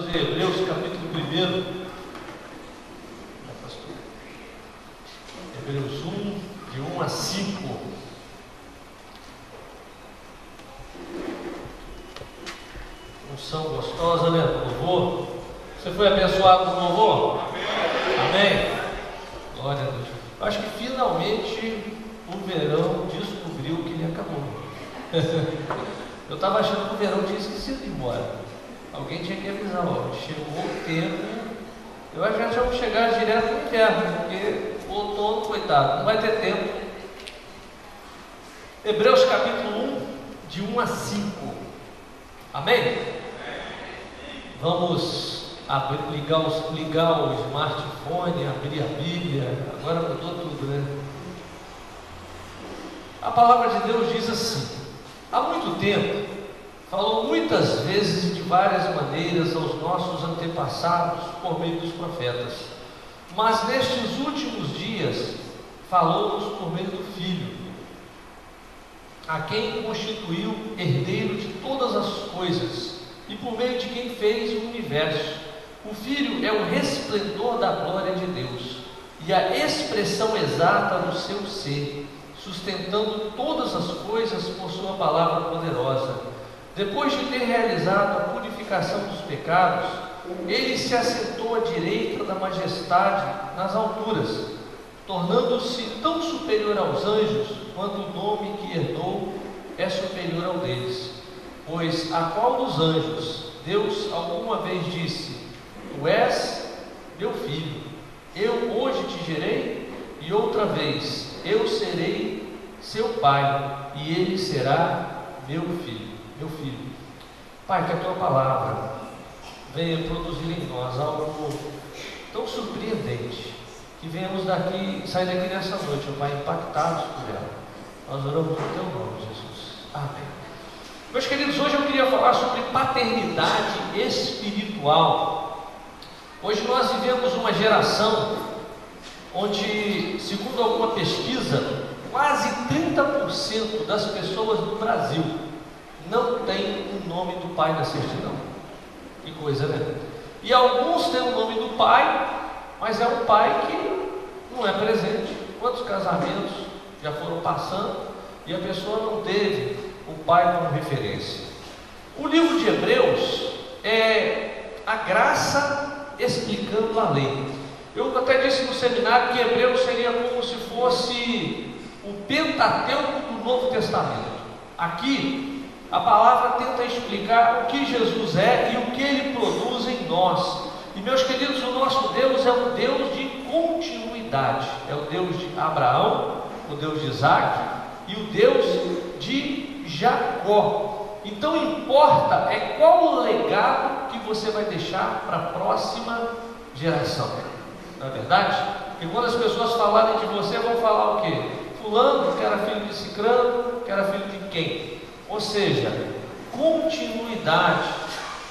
de Hebreus, capítulo 1. Hebreus 1, de 1 a 5. Unção gostosa, né? Louvor. Você foi abençoado com louvor? Amém? Glória a Deus. Eu acho que finalmente o verão descobriu que ele acabou. Eu estava achando que o verão tinha esquecido de ir embora. Alguém tinha que avisar, ó, chegou o tempo. Eu acho que já vamos chegar direto no inverno, porque o outono, coitado, não vai ter tempo. Hebreus capítulo 1, de 1 a 5. Amém? Vamos ligar o smartphone, abrir a Bíblia. Agora mudou tudo, né? A palavra de Deus diz assim: há muito tempo falou muitas vezes e de várias maneiras aos nossos antepassados por meio dos profetas, mas nestes últimos dias falou-nos por meio do Filho, a quem constituiu herdeiro de todas as coisas e por meio de quem fez o universo. O Filho é o resplendor da glória de Deus e a expressão exata do seu ser, sustentando todas as coisas por sua palavra poderosa. Depois de ter realizado a purificação dos pecados, ele se assentou à direita da majestade nas alturas, tornando-se tão superior aos anjos quanto o nome que herdou é superior ao deles. Pois a qual dos anjos Deus alguma vez disse: tu és meu filho, eu hoje te gerei, e outra vez eu serei seu pai, e ele será meu filho. Meu filho, Pai, que a tua palavra venha produzir em nós algo tão surpreendente, que venhamos sair daqui nessa noite, ó Pai, impactados por ela. Nós oramos no teu nome, Jesus. Amém. Meus queridos, hoje eu queria falar sobre paternidade espiritual. Hoje nós vivemos uma geração onde, segundo alguma pesquisa, quase 30% das pessoas no Brasil não tem o nome do pai na certidão. Que coisa, né? E alguns têm o nome do pai, mas é um pai que não é presente. Quantos casamentos já foram passando e a pessoa não teve o pai como referência? O livro de Hebreus é a graça explicando a lei. Eu até disse no seminário que Hebreus seria como se fosse o Pentateuco do Novo Testamento. Aqui a palavra tenta explicar o que Jesus é e o que ele produz em nós. E meus queridos, o nosso Deus é um Deus de continuidade. É o Deus de Abraão, o Deus de Isaac e o Deus de Jacó. Então importa é qual o legado que você vai deixar para a próxima geração. Não é verdade? Porque quando as pessoas falarem de você, vão falar o quê? Fulano, que era filho de Cicrano, que era filho de quem? Ou seja, continuidade.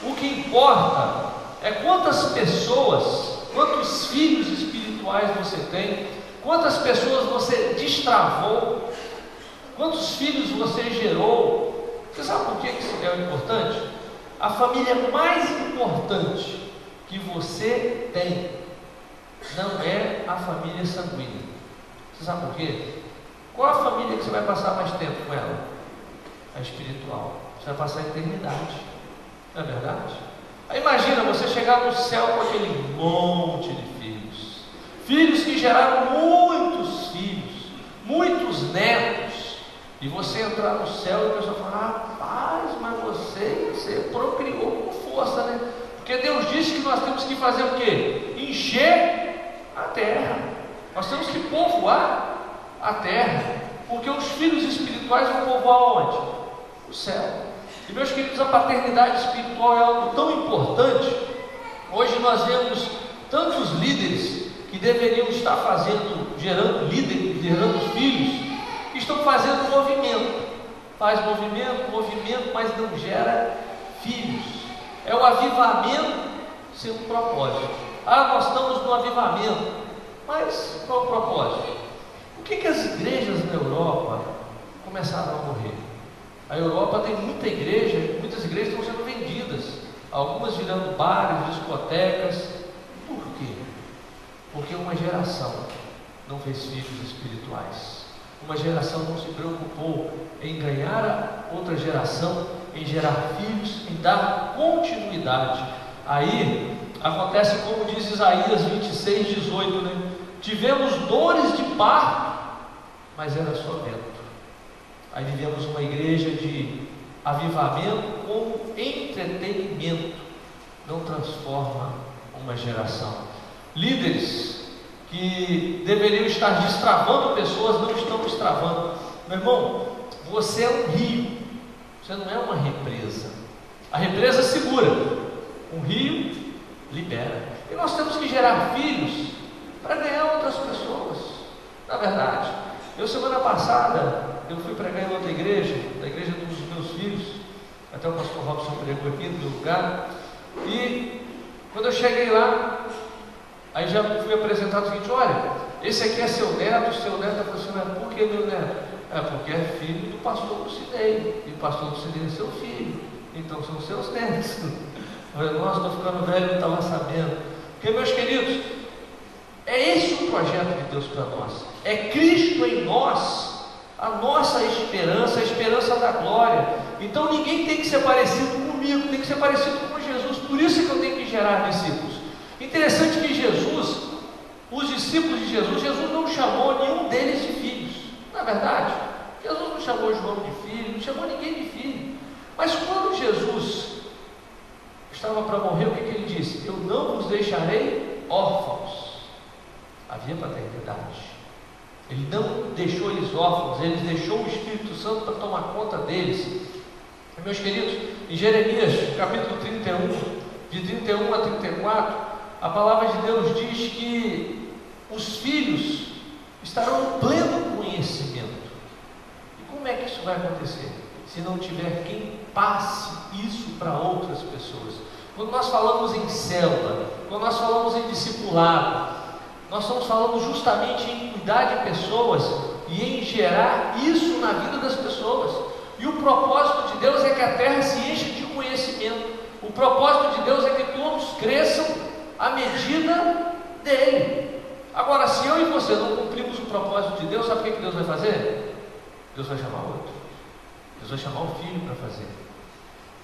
O que importa é quantas pessoas, quantos filhos espirituais você tem, quantas pessoas você destravou, quantos filhos você gerou. Você sabe por que isso é importante? A família mais importante que você tem não é a família sanguínea. Você sabe por quê? Qual a família que você vai passar mais tempo com ela? A espiritual. Você vai passar a eternidade. Não é verdade? Aí imagina você chegar no céu com aquele monte de filhos. Filhos que geraram muitos filhos, muitos netos. E você entrar no céu e a pessoa fala: rapaz, mas você procriou com força, né? Porque Deus disse que nós temos que fazer o quê? Encher a terra. Nós temos que povoar a terra. Porque os filhos espirituais vão povoar onde? O céu. E meus queridos, a paternidade espiritual é algo tão importante. Hoje nós vemos tantos líderes que deveriam estar gerando líderes, gerando filhos, que estão fazendo movimento. Faz movimento, mas não gera filhos. É o avivamento sem um propósito. Nós estamos no avivamento, mas qual é o propósito? Por que as igrejas na Europa começaram a morrer? A Europa tem muitas igrejas estão sendo vendidas. algumas virando bares, discotecas. Por quê? Porque uma geração não fez filhos espirituais. Uma geração não se preocupou em ganhar a outra geração, em gerar filhos, em dar continuidade. Aí acontece como diz Isaías 26:18, né? Tivemos dores de parto, mas era só vento. Aí vivemos uma igreja de avivamento como entretenimento, não transforma uma geração. Líderes que deveriam estar destravando pessoas não estão destravando. Meu irmão, você é um rio, você não é uma represa. A represa segura, um rio libera. E nós temos que gerar filhos para ganhar outras pessoas. Na verdade, semana passada eu fui pregar em outra igreja, da igreja dos meus filhos, até o pastor Robson pregou aqui no meu lugar, e quando eu cheguei lá, aí já fui apresentado o seguinte: olha, esse aqui é seu neto falou assim: mas por que meu neto? É porque é filho do pastor Lucidei, e o pastor Lucidei é seu filho, então são seus netos. Eu falei: nossa, estou ficando velho, não estava sabendo. Porque, meus queridos, é esse o projeto de Deus para nós, é Cristo em nós, a nossa esperança, a esperança da glória. Então ninguém tem que ser parecido comigo, tem que ser parecido com Jesus. Por isso que eu tenho que gerar discípulos. Interessante que Jesus, os discípulos de Jesus não chamou nenhum deles de filhos. Na verdade, Jesus não chamou João de filho, não chamou ninguém de filho. Mas quando Jesus estava para morrer, o que ele disse? Eu não vos deixarei órfãos. Havia paternidade. Ele não deixou eles órfãos, ele deixou o Espírito Santo para tomar conta deles. E, meus queridos, em Jeremias capítulo 31, de 31 a 34, a palavra de Deus diz que os filhos estarão no pleno conhecimento. E como é que isso vai acontecer? Se não tiver quem passe isso para outras pessoas. Quando nós falamos em célula, quando nós falamos em discipulado, nós estamos falando justamente em cuidar de pessoas e em gerar isso na vida das pessoas. E o propósito de Deus é que a terra se encha de conhecimento. O propósito de Deus é que todos cresçam à medida dele. Agora, se eu e você não cumprimos o propósito de Deus, sabe o que Deus vai fazer? Deus vai chamar outro. Deus vai chamar o filho para fazer.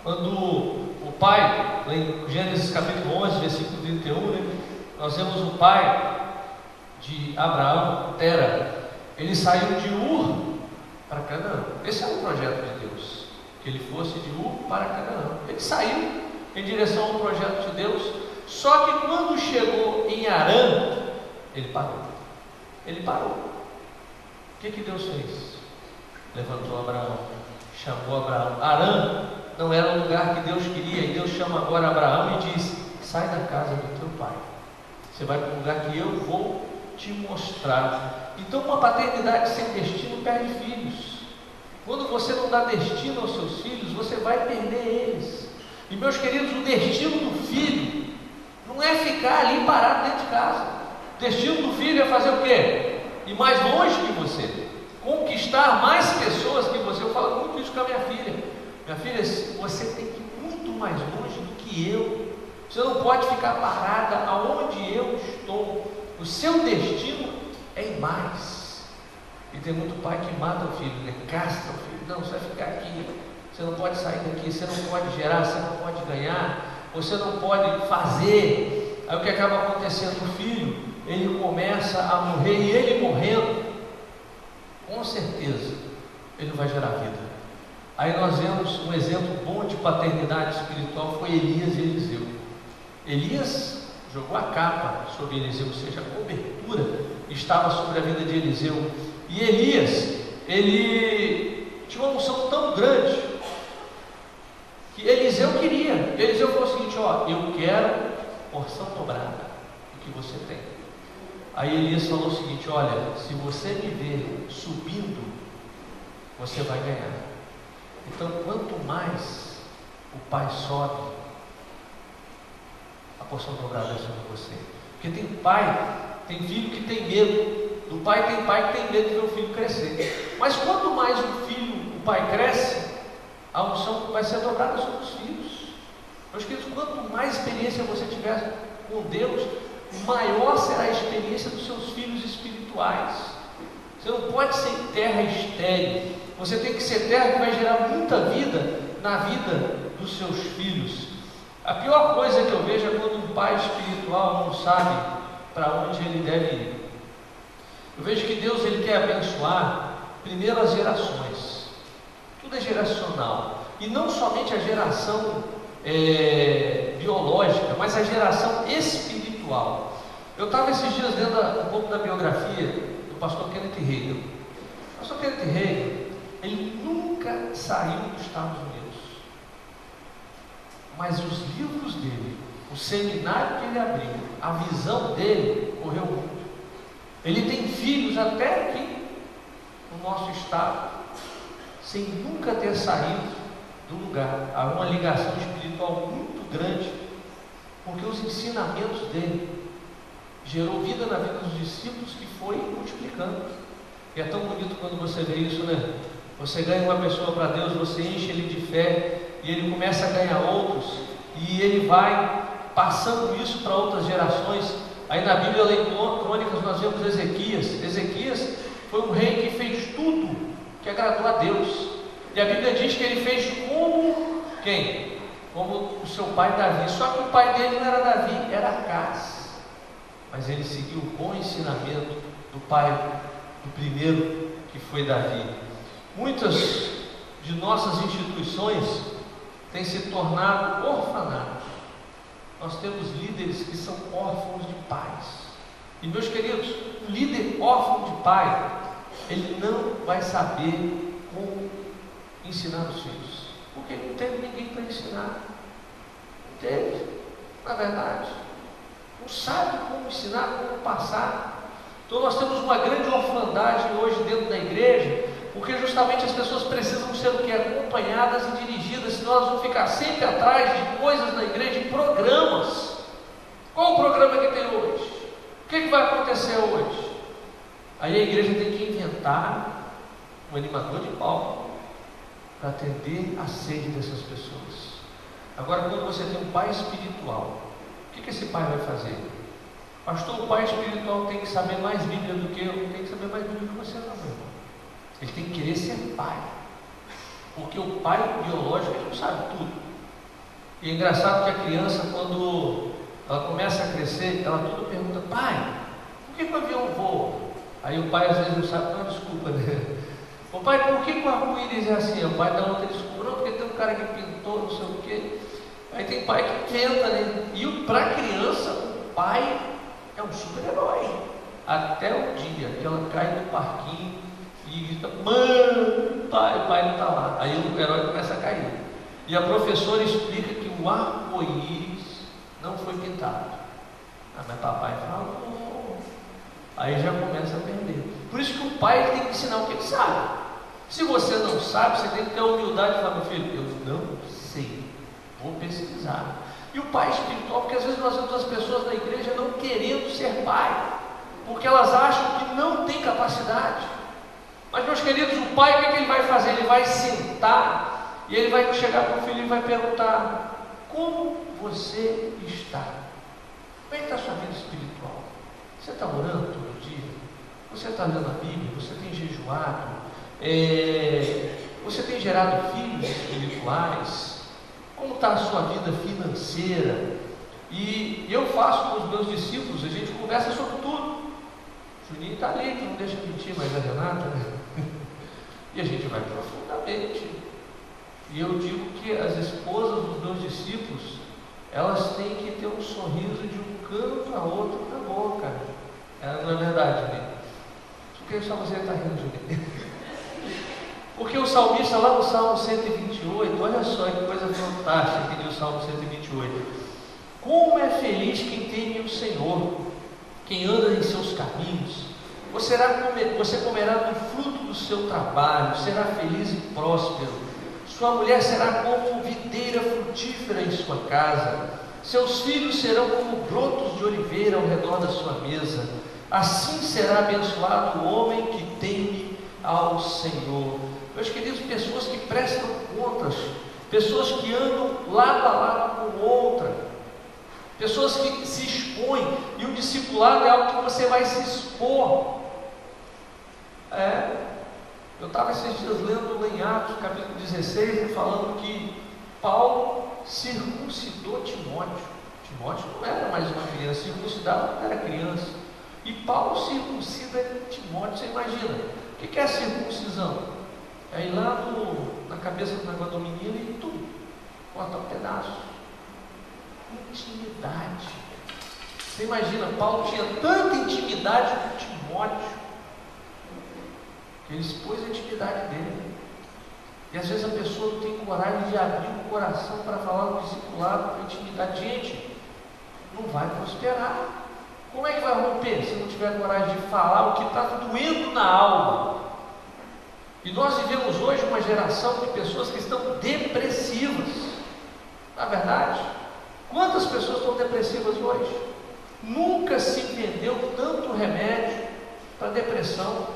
Quando o pai, em Gênesis capítulo 11, versículo 31, né, nós vemos o pai de Abraão, Tera, ele saiu de Ur para Canaã. Esse é o projeto de Deus, que ele fosse de Ur para Canaã. Ele saiu em direção ao projeto de Deus, só que quando chegou em Harã, ele parou. Ele parou. O que Deus fez? Levantou Abraão, chamou Abraão. Harã não era o lugar que Deus queria, e Deus chama agora Abraão e diz: sai da casa do teu pai, você vai para um lugar que eu vou te mostrar. Então, uma paternidade sem destino perde filhos. Quando você não dá destino aos seus filhos, você vai perder eles. E, meus queridos, o destino do filho não é ficar ali parado dentro de casa. O destino do filho é fazer o quê? Ir mais longe que você, conquistar mais pessoas que você. Eu falo muito isso com a minha filha. Minha filha, você tem que ir muito mais longe do que eu. Você não pode ficar parada aonde eu estou. O seu destino é ir mais. E tem muito pai que mata o filho, né? Castra o filho. Não, você vai ficar aqui, você não pode sair daqui, você não pode gerar, você não pode ganhar, você não pode fazer. Aí o que acaba acontecendo? O filho, ele começa a morrer, e ele morrendo, com certeza ele não vai gerar vida. Aí nós vemos um exemplo bom de paternidade espiritual, foi Elias e Eliseu. Elias jogou a capa sobre Eliseu, ou seja, a cobertura estava sobre a vida de Eliseu. E Elias, ele tinha uma unção tão grande que Eliseu queria. Eliseu falou o seguinte: ó, eu quero porção dobrada do que você tem. Aí Elias falou o seguinte: olha, se você me ver subindo, você vai ganhar. Então, quanto mais o pai sobe, a porção dobrada é sobre você. Porque tem pai, tem filho que tem medo do pai, tem pai que tem medo de ver o filho crescer. Mas quanto mais o pai cresce, a unção vai ser dobrada sobre os filhos. Meus queridos, quanto mais experiência você tiver com Deus, maior será a experiência dos seus filhos espirituais. Você não pode ser terra estéril. Você tem que ser terra que vai gerar muita vida na vida dos seus filhos. A pior coisa que eu vejo é quando um pai espiritual não sabe para onde ele deve ir. Eu vejo que Deus ele quer abençoar primeiro as gerações. Tudo é geracional. E não somente a geração biológica, mas a geração espiritual. Eu estava esses dias lendo um pouco da biografia do pastor Kenneth Hagin. O pastor Kenneth Hagin, ele nunca saiu dos Estados Unidos, mas os livros dele, o seminário que ele abriu, a visão dele correu muito. Ele tem filhos até aqui no nosso estado, sem nunca ter saído do lugar. Há uma ligação espiritual muito grande, porque os ensinamentos dele gerou vida na vida dos discípulos que foi multiplicando. E é tão bonito quando você vê isso, né? Você ganha uma pessoa para Deus, você enche ele de fé, e ele começa a ganhar outros, e ele vai passando isso para outras gerações. Aí na Bíblia, em Crônicas, nós vemos Ezequias. Ezequias foi um rei que fez tudo que agradou a Deus. E a Bíblia diz que ele fez como quem? Como o seu pai Davi. Só que o pai dele não era Davi, era Acaz. Mas ele seguiu o bom ensinamento do pai, do primeiro, que foi Davi. Muitas de nossas instituições têm se tornado orfanatos. Nós temos líderes que são órfãos de pais. E meus queridos, um líder órfão de pai, ele não vai saber como ensinar os filhos, porque não teve ninguém para ensinar. Não teve, na verdade. Não sabe como ensinar, como passar. Então nós temos uma grande orfandade hoje dentro da igreja, porque justamente as pessoas precisam ser o que? Acompanhadas e dirigidas, senão elas vão ficar sempre atrás de coisas na igreja, de programas. Qual o programa que tem hoje? O que vai acontecer hoje? Aí a igreja tem que inventar um animador de palco para atender a sede dessas pessoas. Agora, quando você tem um pai espiritual, o que esse pai vai fazer? Pastor, o pai espiritual tem que saber mais Bíblia do que eu. Não tem que saber mais Bíblia do que você, não, meu irmão. Ele tem que querer ser pai, porque o pai biológico ele não sabe tudo. E é engraçado que a criança, quando ela começa a crescer, ela tudo pergunta: pai, por que o avião voa? Aí o pai às vezes não sabe, não, desculpa, né? O pai, por que o arco-íris é assim? O pai dá outra desculpa, não, porque tem um cara que pintou, não sei o quê. Aí tem pai que inventa, né? E para a criança, o pai é um super-herói, até o dia que ela cai no parquinho e grita: mãe, pai, o pai não está lá. Aí o herói começa a cair. E a professora explica que o arco-íris não foi pintado. Ah, mas papai falou. Aí já começa a perder. Por isso que o pai tem que ensinar o que ele sabe. Se você não sabe, você tem que ter a humildade de falar: meu filho, eu não sei, vou pesquisar. E o pai espiritual, porque às vezes nós vemos as pessoas na igreja não querendo ser pai, porque elas acham que não tem capacidade. Mas, meus queridos, o pai, o que ele vai fazer? Ele vai sentar e ele vai chegar para o filho e vai perguntar: como você está? Como é que está a sua vida espiritual? Você está orando todo dia? Você está lendo a Bíblia? Você tem jejuado? Você tem gerado filhos espirituais? Como está a sua vida financeira? E eu faço com os meus discípulos, a gente conversa sobre tudo. O Juninho está ali, que não deixa mentir, mas a Renata, né? E a gente vai profundamente. E eu digo que as esposas dos meus discípulos, elas têm que ter um sorriso de um canto a outro da boca. Não é verdade, né? Porque só você está rindo, Juninho. Porque o salmista lá no Salmo 128, olha só que coisa fantástica que diz o Salmo 128. Como é feliz quem teme o Senhor, quem anda em seus caminhos. Você comerá do fruto do seu trabalho, será feliz e próspero. Sua mulher será como videira frutífera em sua casa. Seus filhos serão como brotos de oliveira ao redor da sua mesa. Assim será abençoado o homem que teme ao Senhor. Meus queridos, pessoas que prestam contas, pessoas que andam lado a lado com outra, pessoas que se expõem, e o discipulado é algo que você vai se expor. Eu estava esses dias lendo lá em Atos, capítulo 16, falando que Paulo circuncidou Timóteo. Timóteo não era mais uma criança, circuncidado quando era criança. E Paulo circuncida Timóteo. Você imagina, o que é a circuncisão? É ir lá na cabeça do negócio do menino e tudo, corta um pedaço. Intimidade. Você imagina, Paulo tinha tanta intimidade com Timóteo, que ele expôs a intimidade dele. E às vezes a pessoa não tem coragem de abrir o coração para falar do discipulado, com intimidade. Gente, não vai prosperar. Como é que vai romper se não tiver coragem de falar o que está doendo na alma? E nós vivemos hoje uma geração de pessoas que estão depressivas. Na verdade, quantas pessoas estão depressivas hoje? Nunca se vendeu tanto remédio para depressão.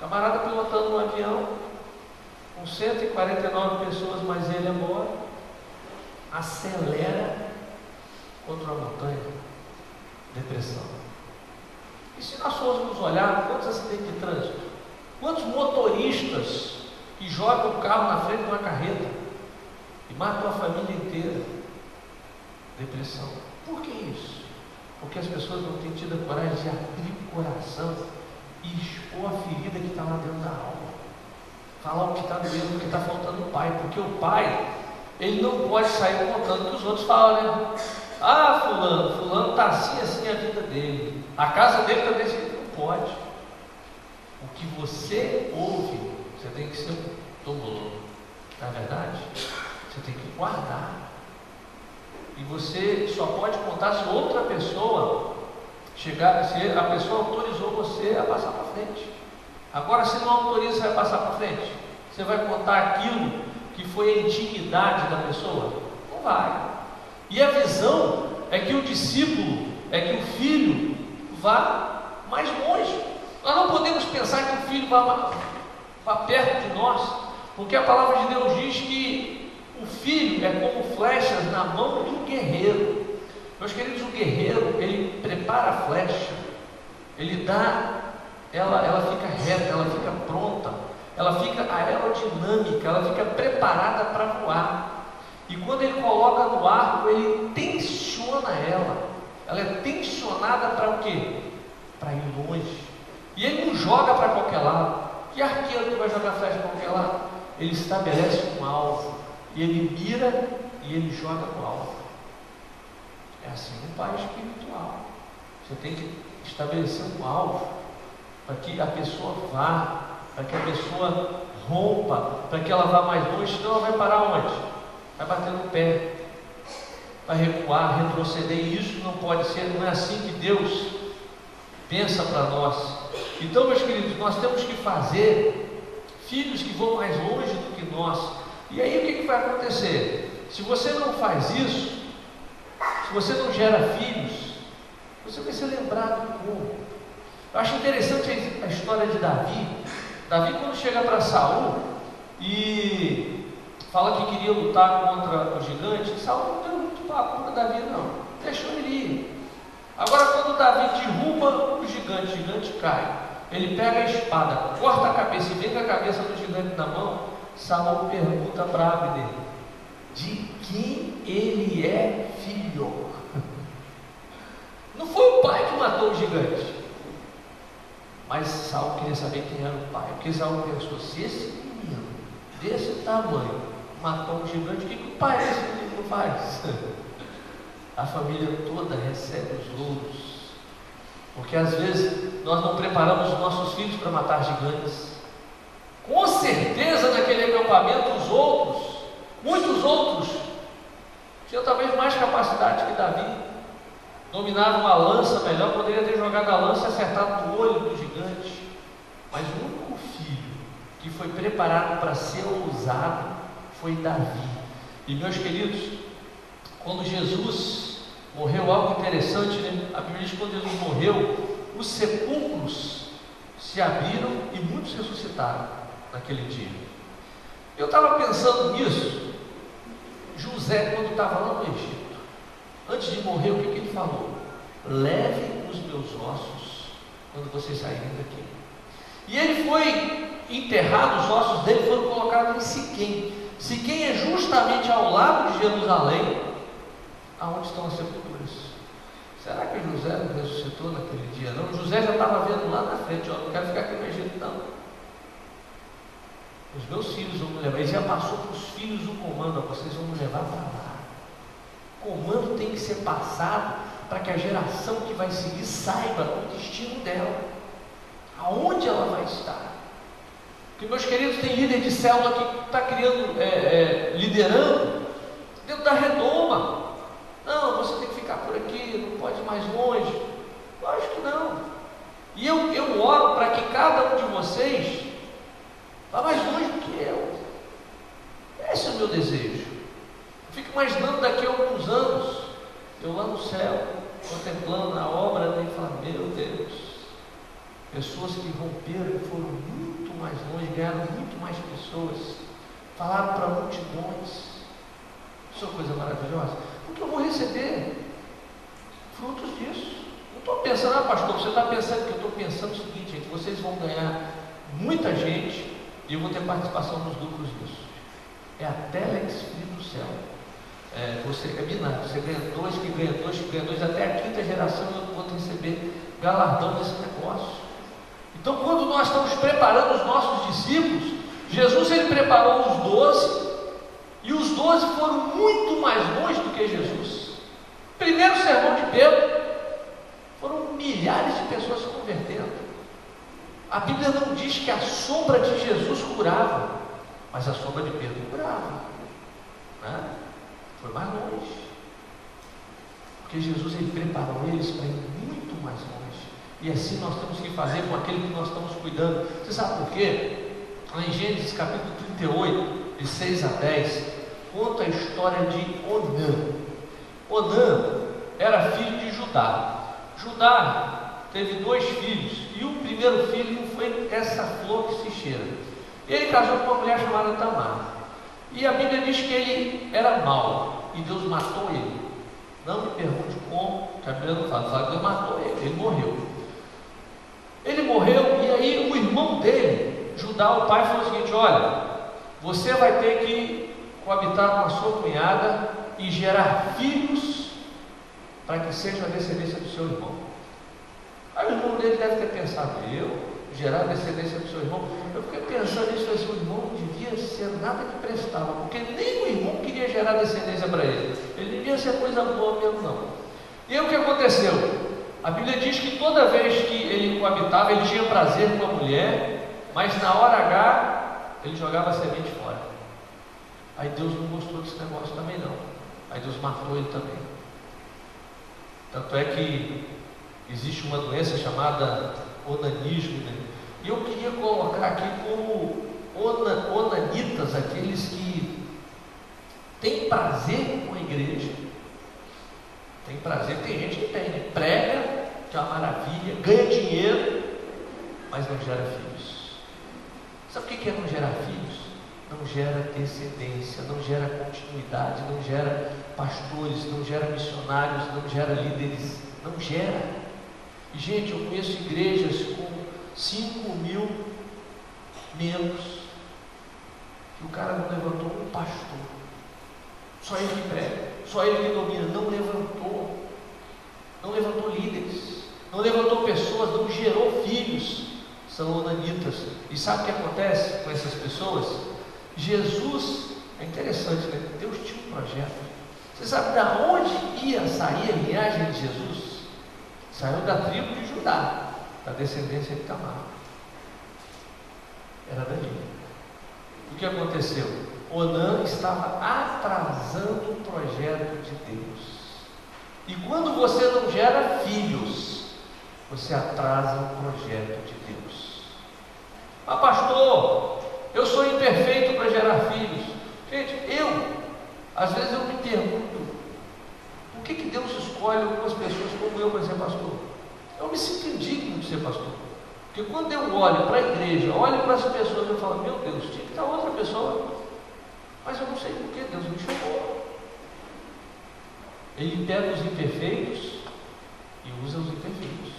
Camarada pilotando um avião com 149 pessoas, mas ele a bordo, acelera contra a montanha. Depressão. E se nós fôssemos olhar quantos acidentes de trânsito, quantos motoristas que jogam o carro na frente de uma carreta e matam a família inteira? Depressão. Por que isso? Porque as pessoas não têm tido a coragem de abrir o coração e expor a ferida que está lá dentro da alma, falar o que está doendo, o que está faltando o pai, porque o pai, ele não pode sair contando o que os outros falam, né? Ah, fulano está assim a vida dele, a casa dele está desse jeito. Não pode. O que você ouve, você tem que ser um tombolão, não é verdade? Você tem que guardar, e você só pode contar se outra pessoa chegar, se a pessoa autorizou você a passar para frente. Agora, se não autoriza, você vai passar para frente? Você vai contar aquilo que foi a intimidade da pessoa? Não vai. E a visão é que o discípulo, é que o filho vá mais longe. Nós não podemos pensar que o filho vá perto de nós, porque a palavra de Deus diz que o filho é como flechas na mão do guerreiro. Meus queridos, o guerreiro, ele prepara a flecha, ele dá, ela fica reta, ela fica pronta, ela fica aerodinâmica, ela fica preparada para voar. E quando ele coloca no arco, ele tensiona ela é tensionada para o quê? Para ir longe. E ele não joga para qualquer lado. Que arqueiro que vai jogar flecha para qualquer lado? Ele estabelece um alvo, e ele mira e ele joga no alvo. É assim um pai espiritual. Você tem que estabelecer um alvo para que a pessoa vá, para que a pessoa rompa, para que ela vá mais longe. Senão ela vai parar onde? Vai bater no pé, vai recuar, retroceder. E isso não pode ser, não é assim que Deus pensa para nós. Então, meus queridos, nós temos que fazer filhos que vão mais longe do que nós. E aí o que vai acontecer? Se você não faz isso, se você não gera filhos, você vai ser lembrado como? Eu acho interessante a história de Davi. Davi, quando chega para Saul e fala que queria lutar contra o gigante, Saul não deu muito papo para Davi, não, deixou ele ir. Agora, quando Davi derruba o gigante cai, ele pega a espada, corta a cabeça e vem com a cabeça do gigante na mão. Saul pergunta para Abner: de quem ele é filho? Não foi o pai que matou o gigante, mas Saul queria saber quem era o pai, porque Saul pensou: se esse menino desse tamanho matou um gigante, o que o pai desse menino faz? A família toda recebe os louros, porque às vezes nós não preparamos os nossos filhos para matar gigantes. Com certeza naquele acampamento muitos outros, tinham talvez mais capacidade que Davi, dominavam uma lança melhor, poderia ter jogado a lança e acertado no olho do gigante. Mas o único filho que foi preparado para ser ousado foi Davi. E meus queridos, quando Jesus morreu, algo interessante, né? A Bíblia diz que quando Jesus morreu, os sepulcros se abriram e muitos ressuscitaram naquele dia. Eu estava pensando nisso. José, quando estava lá no Egito, antes de morrer, o que ele falou? Levem os meus ossos quando vocês saírem daqui. E ele foi enterrado, os ossos dele foram colocados em Siquém. Siquém é justamente ao lado de Jerusalém, aonde estão as sepulturas. Será que José não ressuscitou naquele dia? Não, José já estava vendo lá na frente, ó, não quero ficar aqui no Egito não. Os meus filhos vão me levar. Ele já passou para os filhos o comando, ó, vocês vão me levar para lá. O comando tem que ser passado para que a geração que vai seguir saiba o destino dela, aonde ela vai estar. Porque, meus queridos, tem líder de célula que está criando, liderando dentro da redoma. Não, você tem que ficar por aqui, não pode ir mais longe. Lógico que não. E eu oro para que cada um de vocês vá mais longe do que eu. Esse é o meu desejo. Eu fico imaginando daqui a alguns anos, eu lá no céu, contemplando a obra dele e falando, meu Deus, pessoas que romperam e foram muito mais longe, ganharam muito mais pessoas, falaram para multidões. Isso é uma coisa maravilhosa, porque eu vou receber frutos disso. Não estou pensando, pastor, você está pensando que eu estou pensando o seguinte, gente, vocês vão ganhar muita gente e eu vou ter participação nos lucros disso. É a Telex Free do céu. Você é binário, você ganha dois, que ganha dois, que ganha dois, até a quinta geração eu vou receber galardão desse negócio. Então, quando nós estamos preparando os nossos discípulos, Jesus ele preparou os 12, e os 12 foram muito mais longe do que Jesus. Primeiro sermão de Pedro, foram milhares de pessoas se convertendo. A Bíblia não diz que a sombra de Jesus curava, mas a sombra de Pedro curava, né? Foi mais longe, porque Jesus ele preparou eles para ir muito mais longe. E assim nós temos que fazer com aquele que nós estamos cuidando. Você sabe por quê? Lá em Gênesis capítulo 38, de 6 a 10, conta a história de Onã. Onã era filho de Judá. Judá teve 2 filhos, e o primeiro filho foi essa flor que se cheira. Ele casou com uma mulher chamada Tamar. E a Bíblia diz que ele era mau, e Deus matou ele. Não me pergunte como, que a Bíblia não fala que Deus matou ele morreu. Ele morreu, e aí o irmão dele, Judá, o pai, falou o seguinte: olha, você vai ter que coabitar com a sua cunhada e gerar filhos para que seja a descendência do seu irmão. Aí o irmão dele deve ter pensado, eu gerar a descendência do seu irmão? Eu fiquei pensando nisso, esse irmão não devia ser nada que prestava, porque nem o irmão queria gerar descendência para ele. Ele devia ser coisa boa mesmo, não. E aí o que aconteceu? A Bíblia diz que toda vez que ele coabitava, ele tinha prazer com a mulher, mas na hora H, ele jogava a semente fora. Aí Deus não gostou desse negócio também não. Aí Deus matou ele também. Tanto é que existe uma doença chamada onanismo, né? E eu queria colocar aqui como onanitas, aqueles que têm prazer com a igreja. Tem prazer, tem gente que tem, né? Prega, que é uma maravilha, ganha dinheiro, mas não gera filhos. Sabe o que é não gerar filhos? Não gera descendência, não gera continuidade, não gera pastores, não gera missionários, não gera líderes, não gera. E gente, eu conheço igrejas com 5.000 membros, que o cara não levantou um pastor, só ele que prega, só ele que domina, não levantou líderes, não levantou pessoas, não gerou filhos, são onanitas. E sabe o que acontece com essas pessoas? Jesus, é interessante, né? Deus tinha um projeto. Você sabe de onde ia sair a linhagem de Jesus? Saiu da tribo de Judá, da descendência de Tamar. Era dali. O que aconteceu? Onã estava atrasando o projeto de Deus. E quando você não gera filhos, você atrasa o projeto de Deus. Ah, pastor, eu sou imperfeito para gerar filhos. Gente, às vezes eu me pergunto, por que Deus escolhe algumas pessoas como eu para ser pastor? Eu me sinto indigno de ser pastor. Porque quando eu olho para a igreja, olho para as pessoas, eu falo, meu Deus, tinha que estar outra pessoa. Mas eu não sei por que Deus me chamou. Ele pega os imperfeitos e usa os imperfeitos.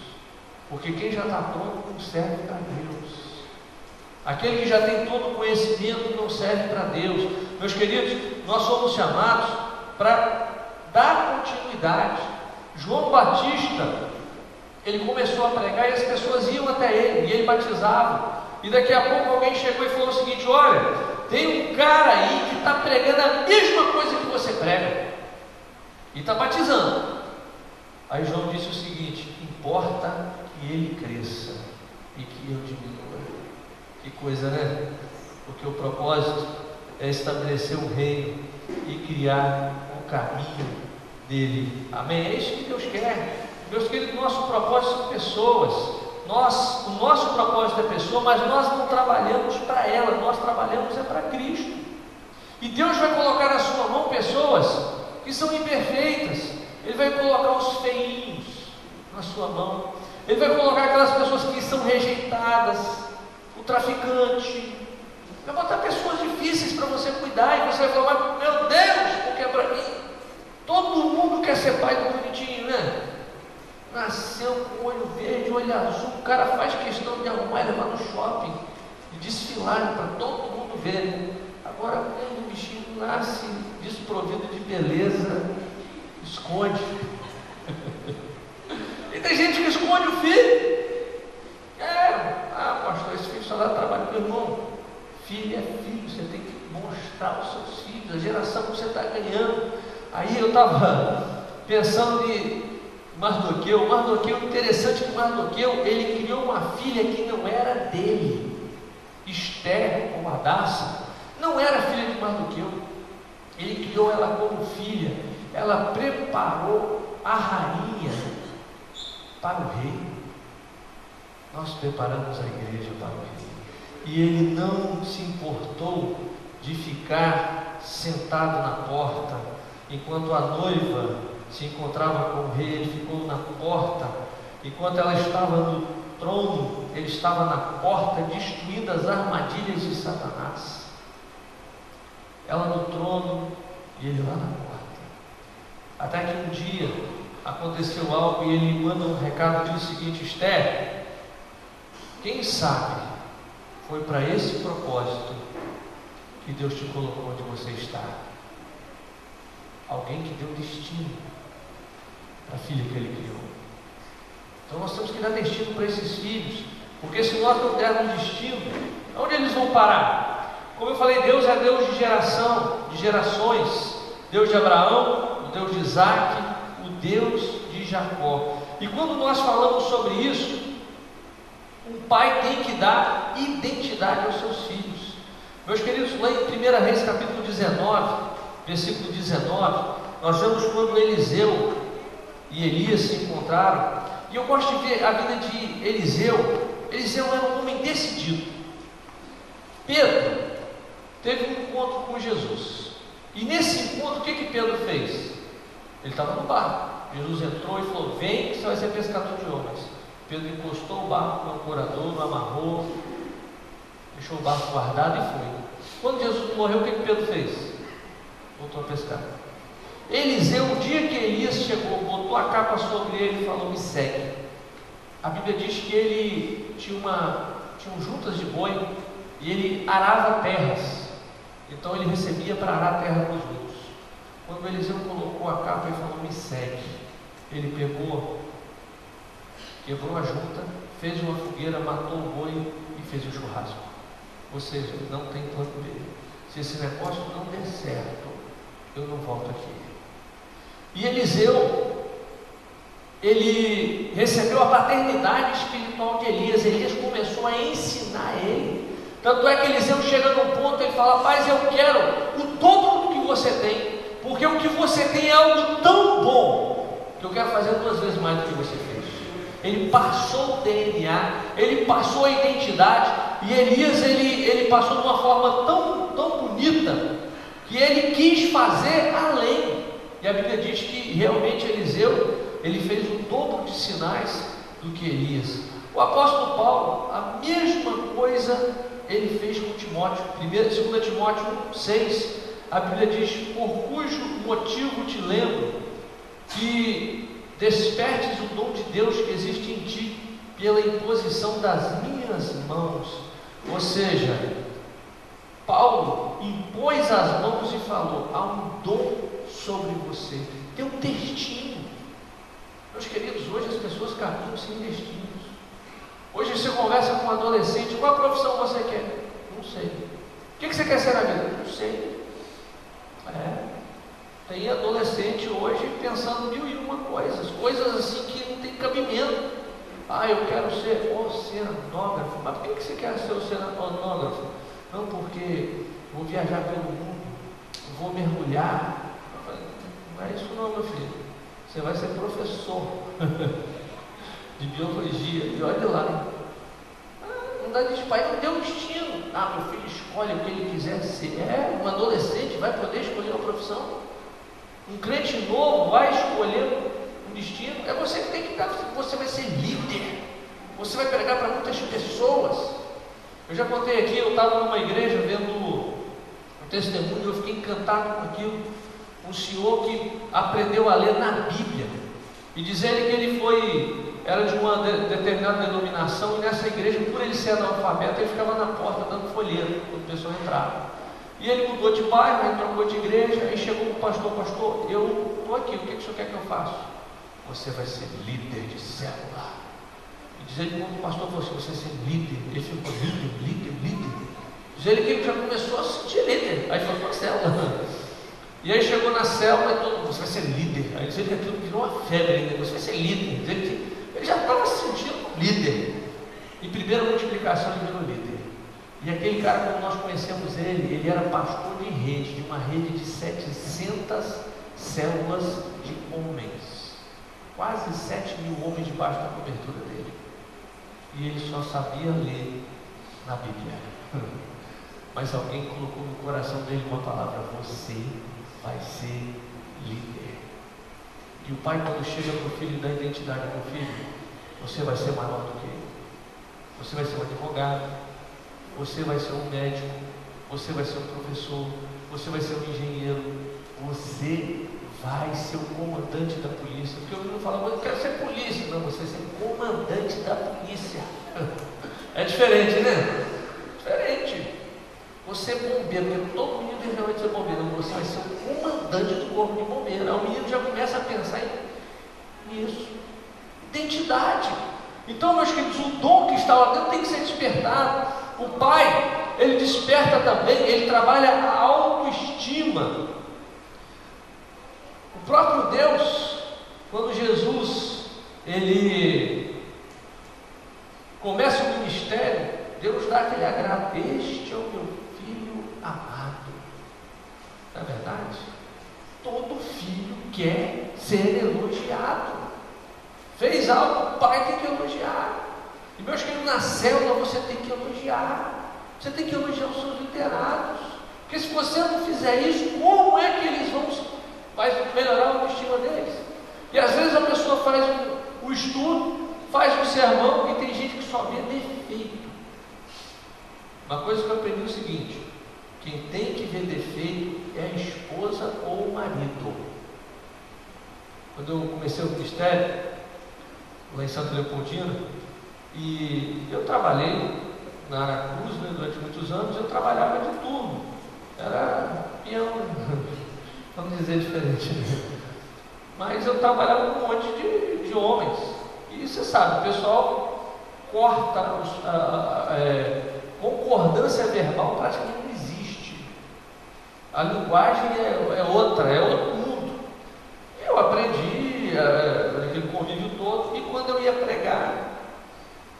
Porque quem já está pronto não serve para Deus. Aquele que já tem todo o conhecimento não serve para Deus. Meus queridos, nós somos chamados para dar continuidade. João Batista, ele começou a pregar e as pessoas iam até ele, e ele batizava. E daqui a pouco alguém chegou e falou o seguinte: olha, tem um cara aí que está pregando a mesma coisa que você prega, e está batizando. Aí João disse o seguinte: importa que ele cresça e que eu diminua. Que coisa, né? Porque o propósito é estabelecer um reino e criar um caminho dele. Amém? É isso que Deus quer. Meus queridos, nosso propósito são pessoas. O nosso propósito é pessoa, mas nós não trabalhamos para ela, nós trabalhamos é para Cristo. E Deus vai colocar na sua mão pessoas que são imperfeitas. Ele vai colocar os feinhos na sua mão. Ele vai colocar aquelas pessoas que são rejeitadas, o traficante. Vai botar pessoas difíceis para você cuidar, e você vai falar: meu Deus, porque é para mim. Todo mundo quer ser pai do bonitinho, né? Nasceu com olho verde, olho azul, o cara faz questão de arrumar e levar no shopping e desfilar para todo mundo ver. Agora, quando o bichinho nasce desprovido de beleza, esconde. E tem gente que esconde o filho. Pastor, esse filho só dá trabalho para o irmão. Filho é filho, você tem que mostrar os seus filhos, a geração que você está ganhando. Aí eu estava pensando em Mardoqueu. Interessante que Mardoqueu, ele criou uma filha que não era dele. Esther, ou Hadassah, não era filha de Mardoqueu. Ele criou ela como filha. Ela preparou a rainha para o rei. Nós preparamos a igreja para o rei. E ele não se importou de ficar sentado na porta, enquanto a noiva se encontrava com o rei. Ele ficou na porta. Enquanto ela estava no trono, ele estava na porta, destruindo as armadilhas de Satanás. Ela no trono e ele lá na porta. Até que um dia aconteceu algo e ele manda um recado, diz o seguinte: Esther, quem sabe foi para esse propósito que Deus te colocou onde você está. Alguém que deu destino para a filha que ele criou. Então nós temos que dar destino para esses filhos, porque se nós não dermos destino, onde eles vão parar? Como eu falei, Deus é Deus de geração, de gerações. Deus de Abraão, o Deus de Isaac, o Deus de Jacó. E quando nós falamos sobre isso, um pai tem que dar identidade aos seus filhos. Meus queridos, lá em 1 Reis capítulo 19, versículo 19, nós vemos quando Eliseu e Elias se encontraram. E eu gosto de ver a vida de Eliseu. Eliseu era um homem decidido. Pedro teve um encontro com Jesus. E nesse encontro, o que Pedro fez? Ele estava no barco. Jesus entrou e falou: vem que você vai ser pescador de homens. Pedro encostou o barco no ancorador, amarrou, deixou o barco guardado e foi. Quando Jesus morreu, o que Pedro fez? Voltou a pescar. Eliseu, o dia que Elias chegou, botou a capa sobre ele e falou: me segue. A Bíblia diz que ele tinha juntas de boi e ele arava terras. Então ele recebia para arar a terra dos outros. Quando Eliseu colocou a capa e falou: me segue, ele pegou, quebrou a junta, fez uma fogueira, matou o boi e fez o churrasco. Ou seja, não tem plano B. Se esse negócio não der certo, eu não volto aqui. E Eliseu, ele recebeu a paternidade espiritual de Elias. Elias começou a ensinar ele. Tanto é que Eliseu chega num ponto, ele fala: Paz, eu quero o dobro do que você tem, porque o que você tem é algo tão bom, que eu quero fazer 2 vezes mais do que você fez. Ele passou o DNA, ele passou a identidade, e Elias, ele passou de uma forma tão bonita, que ele quis fazer além. E a Bíblia diz que realmente Eliseu, ele fez o dobro de sinais do que Elias. O apóstolo Paulo, a mesma coisa ele fez com Timóteo. 2 Timóteo 6, a Bíblia diz: por cujo motivo te lembro que despertes o dom de Deus que existe em ti pela imposição das minhas mãos. Ou seja, Paulo impôs as mãos e falou: há um dom sobre você, tem um destino. Meus queridos, hoje as pessoas caminham sem destinos. Hoje você conversa com um adolescente: qual profissão você quer? Não sei. O que você quer ser na vida? Não sei. Tem adolescente hoje pensando mil e uma coisas assim que não tem cabimento. Eu quero ser oceanógrafo. Mas por que você quer ser oceanógrafo? Não, porque vou viajar pelo mundo, vou mergulhar. Não é isso não, meu filho. Você vai ser professor de biologia, e olha lá. Não dá de pai, não deu destino. Meu filho escolhe o que ele quiser ser. Um adolescente vai poder escolher uma profissão. Um crente novo vai escolher um destino. É você que tem que dar. Você vai ser líder. Você vai pregar para muitas pessoas. Eu já contei aqui, eu estava numa igreja vendo um testemunho, eu fiquei encantado com aquilo. Um senhor que aprendeu a ler na Bíblia, e diz ele que ele era de uma determinada denominação, e nessa igreja, por ele ser analfabeto, ele ficava na porta dando folheto quando a pessoa entrava. E ele mudou de bairro, ele trocou de igreja, aí chegou o pastor: eu estou aqui, o que o senhor quer que eu faça? Você vai ser líder de célula. E diz ele, quando o pastor falou assim: você vai ser líder, ele ficou líder. Diz ele que ele já começou a sentir líder, aí foi para a célula. E aí chegou na célula e todo mundo: você vai ser líder. Aí diz ele que aquilo virou uma febre ainda: você vai ser líder. Diz ele que ele já estava se sentindo líder. Em primeira multiplicação ele virou líder. E aquele cara, quando nós conhecemos ele era pastor de rede, de uma rede de 700 células de homens, quase 7.000 homens debaixo da cobertura dele, e ele só sabia ler na Bíblia. Mas alguém colocou no coração dele uma palavra: você vai ser líder. E o pai, quando chega para o filho, dá identidade para o filho: você vai ser maior do que ele, você vai ser um advogado, você vai ser um médico, você vai ser um professor, você vai ser um engenheiro, você vai ser o comandante da polícia. Porque o menino fala: eu quero ser polícia. Não, você vai ser o comandante da polícia. É diferente, né? Diferente. Você é bombeiro, porque todo menino tem realmente ser bombeiro. Não, você vai ser o comandante do corpo de bombeiro. Aí o menino já começa a pensar nisso. Identidade. Então, meus queridos, o dom que está lá dentro tem que ser despertado. O pai, ele desperta também, ele trabalha a autoestima. O próprio Deus, quando Jesus, ele começa o ministério, Deus dá aquele agrado: este é o meu filho amado. Não é verdade? Todo filho quer ser elogiado. Fez algo, o pai tem que elogiar. E meus queridos, na célula você tem que elogiar. Você tem que elogiar os seus liderados. Porque se você não fizer isso, como é que eles vai melhorar a autoestima deles? E às vezes a pessoa faz o estudo, faz o sermão, e tem gente que só vê defeito. Uma coisa que eu aprendi é o seguinte: quem tem que ver defeito é a esposa ou o marido. Quando eu comecei o ministério lá em Santo Leopoldina, e eu trabalhei na Aracruz, durante muitos anos, eu trabalhava de turno, era peão, vamos dizer diferente, mas eu trabalhava com um monte de homens, e você sabe, o pessoal corta, concordância verbal praticamente não existe, a linguagem é outro mundo. Eu aprendi aquele convívio todo, e quando eu ia pregar,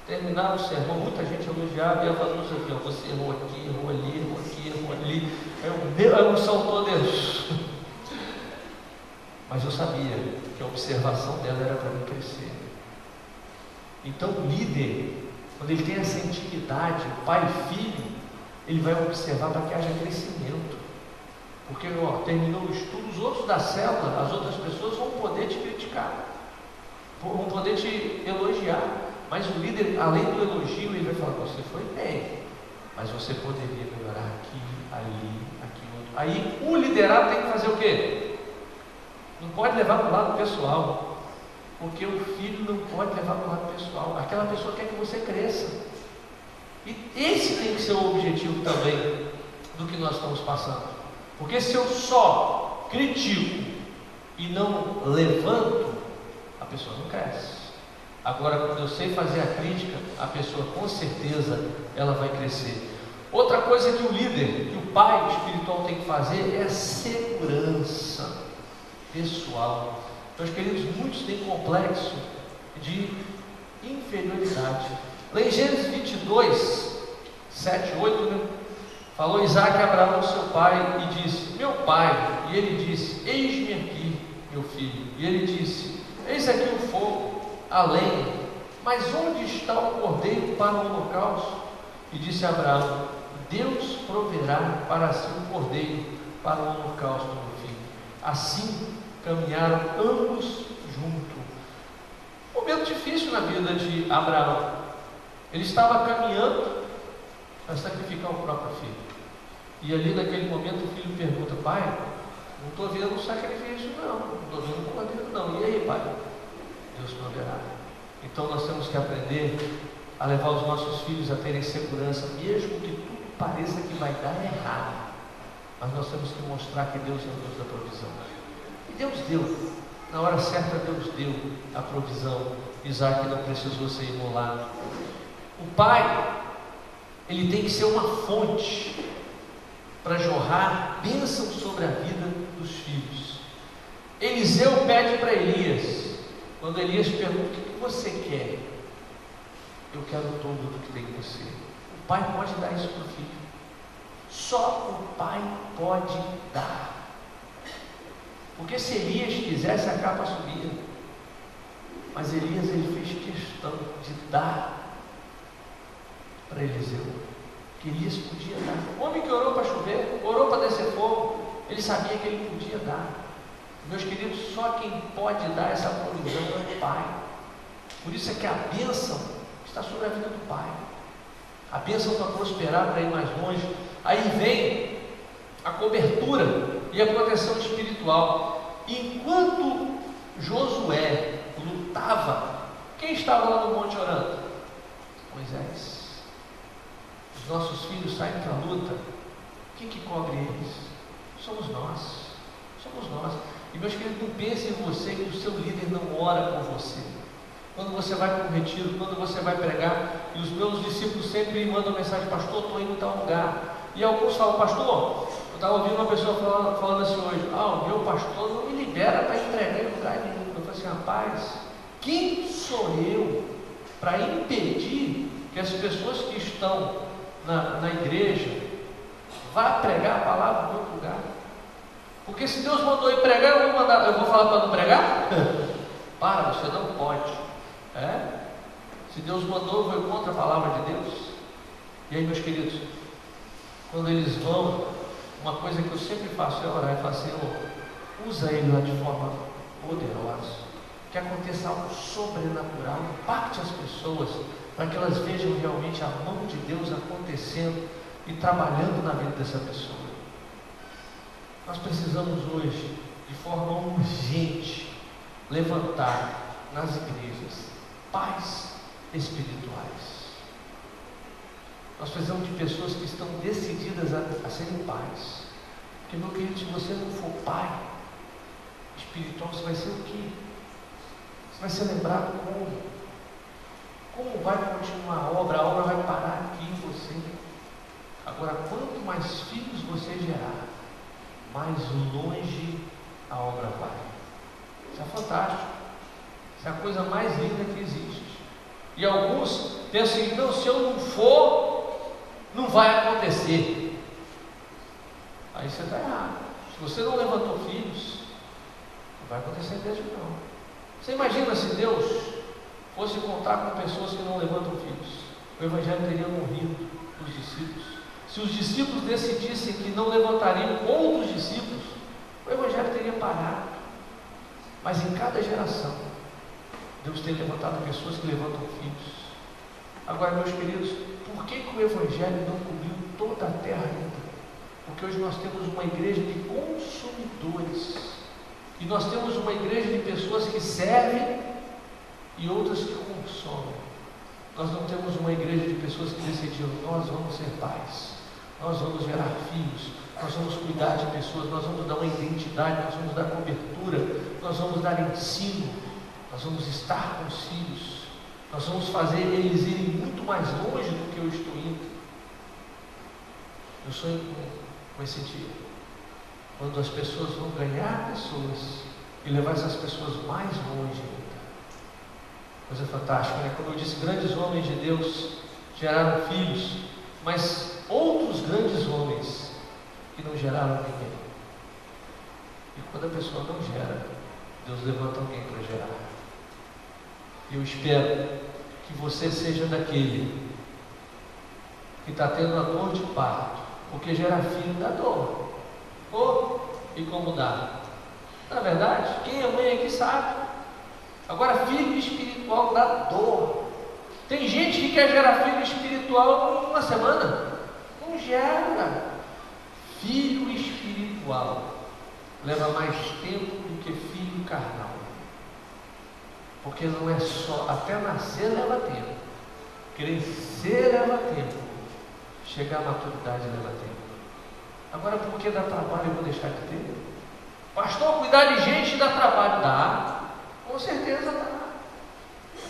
terminava o sermão, muita gente elogiava, e eu falava: você errou aqui, errou ali, errou aqui, errou ali. Aí um saltou Deus. Mas eu sabia que a observação dela era para mim crescer. Então o líder, quando ele tem essa intimidade, pai e filho, ele vai observar para que haja crescimento. Porque terminou o estudo, os outros da célula, as outras pessoas vão poder te criticar, vão poder te elogiar. Mas o líder, além do elogio, ele vai falar: você foi bem, mas você poderia melhorar aqui, ali, aqui, outro. Aí o liderado tem que fazer o quê? Não pode levar para o lado pessoal, porque o filho não pode levar para o lado pessoal. Aquela pessoa quer que você cresça. E esse tem que ser o objetivo também do que nós estamos passando. Porque se eu só critico e não levanto, a pessoa não cresce. Agora, quando eu sei fazer a crítica, a pessoa com certeza ela vai crescer. Outra coisa que o líder, que o pai espiritual tem que fazer é a segurança pessoal. Meus queridos, muitos têm complexo de inferioridade. Lá em Gênesis 22, 7, 8, né? Falou Isaac a Abraão, seu pai, e disse: meu pai. E ele disse: eis-me aqui, meu filho. E ele disse: eis aqui o fogo, a lenha, mas onde está o cordeiro para o holocausto? E disse a Abraão: Deus proverá para si um cordeiro para o holocausto, meu filho. Assim caminharam ambos juntos. Um momento difícil na vida de Abraão. Ele estava caminhando para sacrificar o próprio filho. E ali naquele momento o filho pergunta: pai, não estou vendo um sacrifício não estou vendo um cordeiro não. E aí, pai? Deus proverá. Então nós temos que aprender a levar os nossos filhos a terem segurança, mesmo que tudo pareça que vai dar errado. Mas nós temos que mostrar que Deus é o Deus da provisão. E Deus deu, na hora certa Deus deu a provisão. Isaac não precisou ser imolado. O pai, ele tem que ser uma fonte para jorrar bênção sobre a vida dos filhos. Eliseu pede para Elias, quando Elias pergunta: o que você quer? Eu quero todo o que tem em você. O pai pode dar isso para o filho. Só o pai pode dar. Porque se Elias quisesse, a capa subia. Mas Elias, ele fez questão de dar para Eliseu, que Elias podia dar. O homem que orou para chover, orou para descer fogo, ele sabia que ele podia dar. Meus queridos, só quem pode dar essa provisão é o pai. Por isso é que a bênção está sobre a vida do pai. A bênção para prosperar, para ir mais longe. Aí vem a cobertura e a proteção espiritual. Enquanto Josué lutava, quem estava lá no monte orando? Moisés. Os nossos filhos saem para a luta, quem que cobre eles? Somos nós. Somos nós. E meus queridos, não pense em você que o seu líder não ora por você. Quando você vai para um retiro, quando você vai pregar, e os meus discípulos sempre me mandam mensagem: pastor, estou indo em tal lugar. E alguns falam: pastor, eu estava ouvindo uma pessoa falando assim hoje: o meu pastor não me libera para ir pregar em lugar nenhum. Eu falei assim: rapaz, quem sou eu para impedir que as pessoas que estão na igreja vá pregar a palavra em outro lugar? Porque se Deus mandou ir pregar, eu vou falar para não pregar? Para, você não pode. Se Deus mandou, eu vou contra a palavra de Deus. E aí, meus queridos, quando eles vão, uma coisa que eu sempre faço é orar e falar: Senhor, usa ele lá de forma poderosa, que aconteça algo sobrenatural, impacte as pessoas, para que elas vejam realmente a mão de Deus acontecendo e trabalhando na vida dessa pessoa. Nós precisamos hoje, de forma urgente, levantar nas igrejas pais espirituais. Nós precisamos de pessoas que estão decididas a serem pais. Porque, meu querido, se você não for pai espiritual, você vai ser o quê? Você vai ser lembrado como? Como vai continuar a obra vai parar aqui em você. Agora, quanto mais filhos você gerar, mais longe a obra vai. Isso é fantástico. Isso é a coisa mais linda que existe. E alguns pensam que não, se eu não for, não vai acontecer. Aí você está errado. Se você não levantou filhos, não vai acontecer mesmo não. Você imagina se Deus fosse contar com pessoas que não levantam filhos? O Evangelho teria morrido dos discípulos. Se os discípulos decidissem que não levantariam outros discípulos, o Evangelho teria parado. Mas em cada geração, Deus tem levantado pessoas que levantam filhos. Agora, meus queridos, por que o Evangelho não cobriu toda a terra ainda? Porque hoje nós temos uma igreja de consumidores, e nós temos uma igreja de pessoas que servem e outras que consomem. Nós não temos uma igreja de pessoas que decidiram: nós vamos ser pais, nós vamos gerar filhos, nós vamos cuidar de pessoas, nós vamos dar uma identidade, nós vamos dar cobertura, nós vamos dar ensino, nós vamos estar com os filhos, nós vamos fazer eles irem muito mais longe do que eu estou indo. Eu sonho com esse dia, quando as pessoas vão ganhar pessoas e levar essas pessoas mais longe ainda. Coisa fantástica, né? Como eu disse, grandes homens de Deus geraram filhos, mas outros grandes homens que não geraram ninguém. E quando a pessoa não gera, Deus levanta alguém para gerar. Eu espero que você seja daquele que está tendo a dor de parto, porque gerar filho dá dor. Oh, e como dá? Na verdade, quem é mãe aqui sabe. Agora, filho espiritual dá dor. Tem gente que quer gerar filho espiritual em uma semana. Não gera. Filho espiritual leva mais tempo do que filho carnal. Porque não é só, até nascer leva tempo, crescer leva tempo, chegar à maturidade leva tempo. Agora, por que dá trabalho eu vou deixar de ter? Pastor, cuidar de gente dá trabalho? Dá, com certeza dá.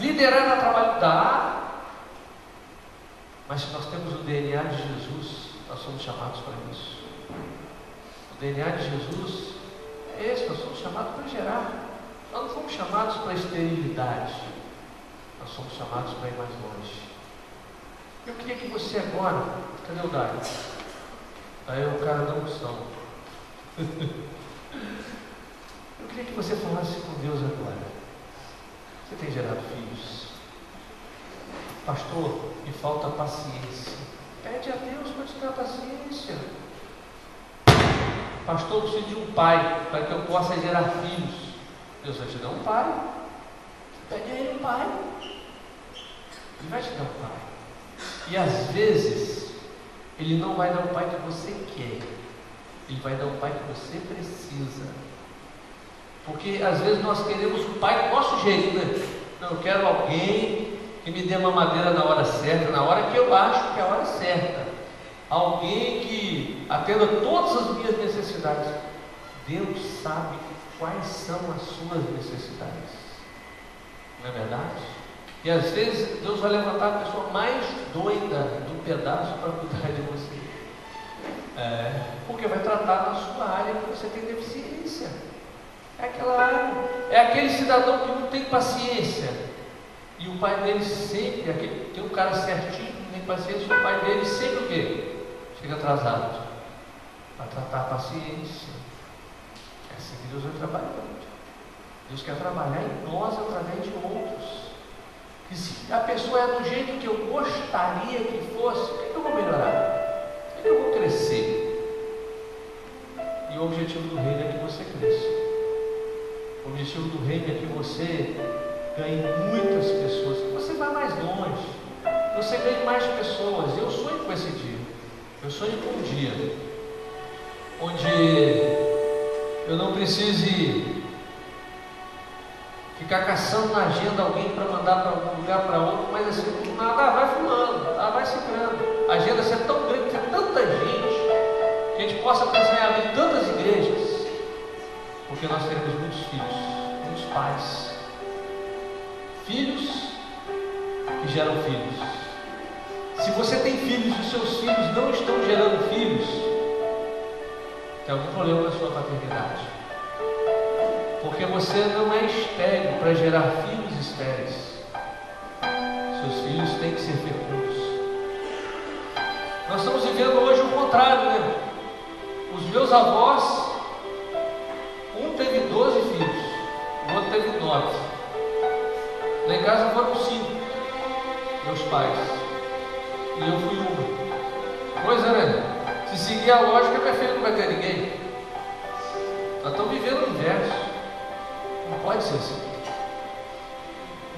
Liderar dá trabalho? Dá. Mas se nós temos o DNA de Jesus, nós somos chamados para isso. O DNA de Jesus é esse, nós somos chamados para gerar. Nós não fomos chamados para esterilidade, nós somos chamados para ir mais longe. Eu queria que você agora, cadê o Dário? Aí é o cara da unção. Eu queria que você falasse com Deus agora. Você tem gerado filhos? Pastor, me falta paciência. Pede a Deus para te dar paciência. Pastor, eu preciso de um pai para que eu possa gerar filhos. Deus vai te dar um pai. Pede a Ele um pai. Ele vai te dar um pai. E às vezes Ele não vai dar um pai que você quer, Ele vai dar um pai que você precisa. Porque às vezes nós queremos o pai do nosso jeito, né? Não, eu quero alguém que me dê uma madeira na hora certa, na hora que eu acho que é a hora certa. Alguém que atenda todas as minhas necessidades. Deus sabe quais são as suas necessidades. Não é verdade? E às vezes Deus vai levantar a pessoa mais doida do pedaço para cuidar de você. Porque vai tratar na sua área que você tem deficiência. É aquela área. É aquele cidadão que não tem paciência. E o pai dele sempre, tem um cara certinho que não tem paciência, e o pai dele sempre o quê? Chega atrasado. Para tratar a paciência. É assim que Deus vai trabalhando. Deus quer trabalhar em nós através de outros. E se a pessoa é do jeito que eu gostaria que fosse, o que eu vou melhorar? O que eu vou crescer? E o objetivo do reino é que você cresça. O objetivo do reino é que você ganhe muitas pessoas, que você vá mais longe, que você ganhe mais pessoas. Eu sonho com esse dia. Eu sonho com um dia onde eu não precise ficar caçando na agenda alguém para mandar para um lugar para outro, mas assim, vai fulano, vai ciclando. A agenda ser tão grande, ter tanta gente, que a gente possa pensar em abrir tantas igrejas, porque nós teremos muitos filhos, muitos pais, filhos que geram filhos. Se você tem filhos e os seus filhos não estão gerando filhos, tem algum problema na sua paternidade. Porque você não é estéril para gerar filhos estéreis. Seus filhos têm que ser fecundos. Nós estamos vivendo hoje o contrário, né? Os meus avós, um teve 12 filhos, o outro teve 9. Lá em casa foram 5, meus pais. E eu fui uma. Pois é, né? Se seguir a lógica, minha filha não vai ter ninguém. Nós estamos vivendo o inverso. Não pode ser assim.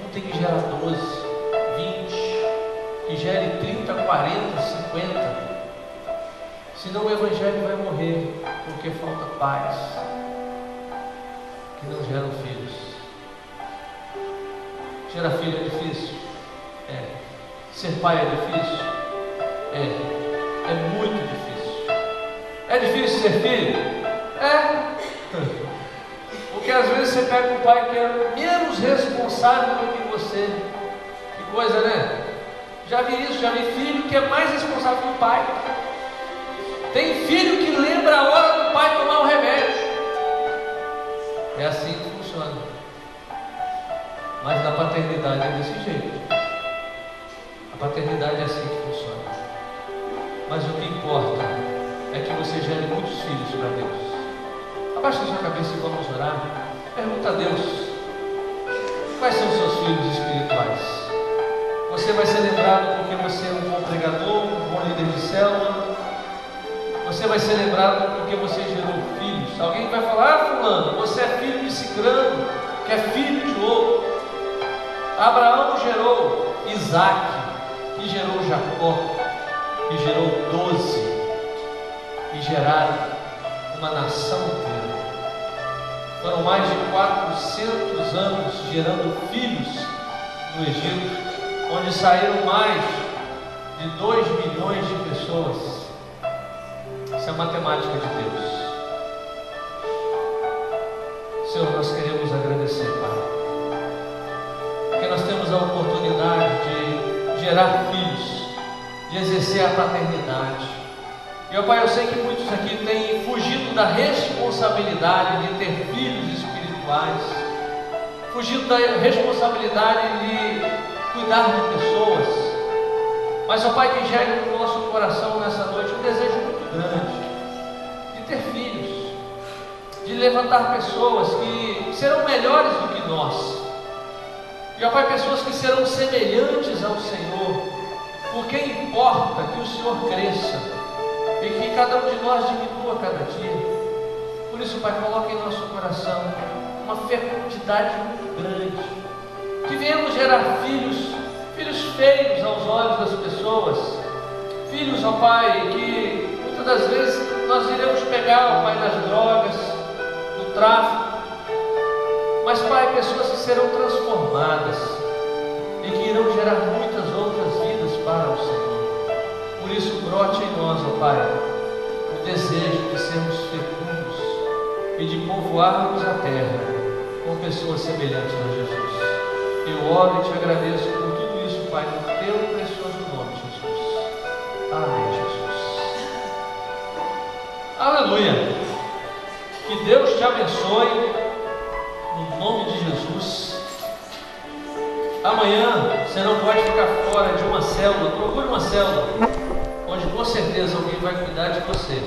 Um tem que gerar 12, 20, que gere 30, 40, 50. Senão o Evangelho vai morrer, porque falta pais que não geram filhos. Gerar filho é difícil? É. Ser pai é difícil? É. É muito difícil. É difícil ser filho? É. Porque às vezes você pega um pai que é menos responsável do que você. Que coisa, né? Já vi isso, já vi filho que é mais responsável que o pai. Tem filho que lembra a hora do pai tomar um remédio. É assim que funciona. Mas na paternidade é desse jeito. A paternidade é assim que funciona. Mas o que importa é que você gere muitos filhos para Deus. Abaixa a sua cabeça e vamos orar. Pergunta a Deus: quais são os seus filhos espirituais? Você vai ser lembrado porque você é um bom pregador, um bom líder de célula. Você vai ser lembrado porque você gerou filhos. Alguém vai falar: ah, fulano, você é filho de ciclano, que é filho de outro. Abraão gerou Isaac, que gerou Jacó, que gerou 12, e geraram uma nação inteira. Foram mais de 400 anos gerando filhos no Egito, onde saíram mais de 2 milhões de pessoas. Isso é a matemática de Deus. Senhor, nós queremos agradecer, Pai, porque nós temos a oportunidade de gerar filhos, de exercer a paternidade. E, ó Pai, eu sei que muitos aqui têm fugido da responsabilidade de ter filhos espirituais, fugido da responsabilidade de cuidar de pessoas. Mas, ó Pai, que gere no nosso coração nessa noite um desejo muito grande de ter filhos, de levantar pessoas que serão melhores do que nós. E, ó Pai, pessoas que serão semelhantes ao Senhor, porque importa que o Senhor cresça e que cada um de nós diminua cada dia. Por isso, Pai, coloque em nosso coração uma fecundidade muito grande, que venhamos gerar filhos feios aos olhos das pessoas, filhos, ó Pai, que muitas das vezes nós iremos pegar, ó Pai, nas drogas, no tráfico, mas, Pai, pessoas que serão transformadas e que irão gerar muitas outras vidas para o Senhor. Por isso, brote em nós, ó Pai, o desejo de sermos fecundos e de povoarmos a terra com pessoas semelhantes a Jesus. Eu oro e te agradeço por tudo isso, Pai, no teu precioso nome, Jesus. Amém, Jesus. Aleluia. Que Deus te abençoe, no nome de Jesus. Amanhã você não pode ficar fora de uma célula. Procure uma célula onde com certeza alguém vai cuidar de você.